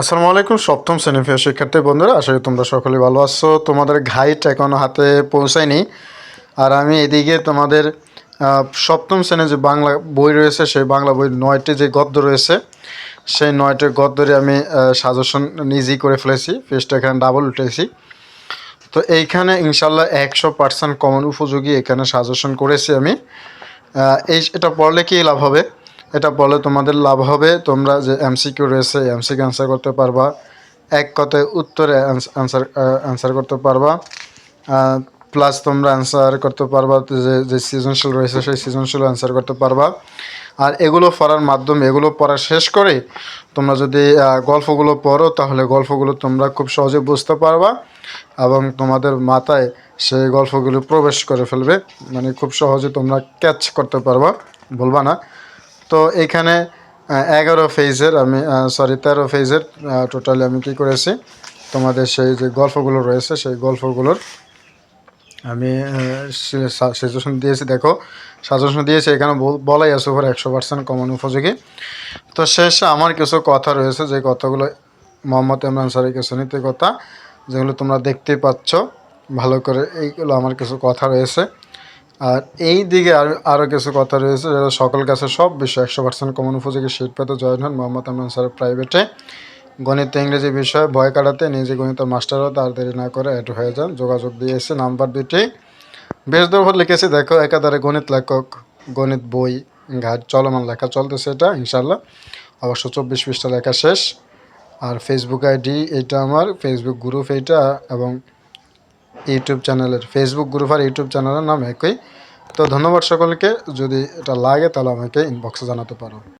আসসালামু আলাইকুম সপ্তম শ্রেণীর প্রিয় শিক্ষার্থী বন্ধুরা, আশা করি তোমরা সকলেই ভালো আছো। তোমাদের গাইড এখনও হাতে পৌঁছায়নি। আর আমি এদিকে তোমাদের সপ্তম শ্রেণীর যে বাংলা বই রয়েছে, সেই বাংলা বই 9টি যে গদ্য রয়েছে, সেই 9টি গদ্যরে আমি সাজেশন নিজেই করে ফেলেছি। পেজটা এখানে ডাবল উঠেছি। তো এইখানে ইনশাল্লাহ 100% কমন উপযোগী এখানে সাজেশন করেছি আমি। এটা পড়লে কী লাভ হবে? এটা পড়লে তোমাদের লাভ হবে, তোমরা যে এমসিকিউ রয়েছে এমসিকিউ অ্যান্সার করতে পারবা, এক কথায় উত্তরে অ্যান্সার করতে পারবা, প্লাস তোমরা অ্যান্সার করতে পারবা যে সৃজনশীল রয়েছে সেই সৃজনশীল অ্যান্সার করতে পারবা। আর এগুলো পড়ার মাধ্যমে, এগুলো পড়া শেষ করে তোমরা যদি গল্পগুলো পড়ো, তাহলে গল্পগুলো তোমরা খুব সহজে বুঝতে পারবা এবং তোমাদের মাথায় সেই গল্পগুলো প্রবেশ করে ফেলবে, মানে খুব সহজে তোমরা ক্যাচ করতে পারবা, বলবা না। তো এইখানে 11 পেজের আমি 13 পেজের টোটালি আমি কী করেছি, তোমাদের সেই যে গল্পগুলো রয়েছে সেই গল্পগুলোর আমি সাজেশন দিয়েছি। দেখো সাজেশন দিয়েছি, এখানে বলাই আছে উপরে 100% কমন উপযোগী। তো শেষে আমার কিছু কথা রয়েছে, যে কথাগুলো মোহাম্মদ ইমরান স্যারের কিছু নীতি কথা, যেগুলো তোমরা দেখতেই পাচ্ছ ভালো করে। এইগুলো আমার কিছু কথা রয়েছে। আর এই দিকে আরও কিছু কথা রয়েছে, যেটা সকল কাছে সব বিষয় 100% কমন উপযোগী শীট পেতে জয়েন হন মোহাম্মদ ইমরান স্যারের প্রাইভেটে। গণিত ইংরেজি বিষয়ে ভয় কাটাতে নিজে গণিতের মাস্টার হতে আর দেরি না করে অ্যাড হয়ে যান। যোগাযোগ দিয়েছে নাম্বার 2টি। বেশ দরবার লিখেছি, দেখো একাধারে গণিত লেখক, গণিত বই ঘাট চলমান লেখা চলতেছে এটা ইনশাল্লাহ। অবশ্য 24 পৃষ্ঠা লেখা শেষ। আর ফেসবুক আইডি এটা আমার, ফেসবুক গ্রুপ এইটা, এবং ইউটিউব চ্যানেলের ফেসবুক গ্রুপ আর ইউটিউব চ্যানেলের নাম একই। তো ধন্যবাদ সকলকে। যদি এটা লাগে তাহলে আমাকে ইনবক্সে জানাতে পারো।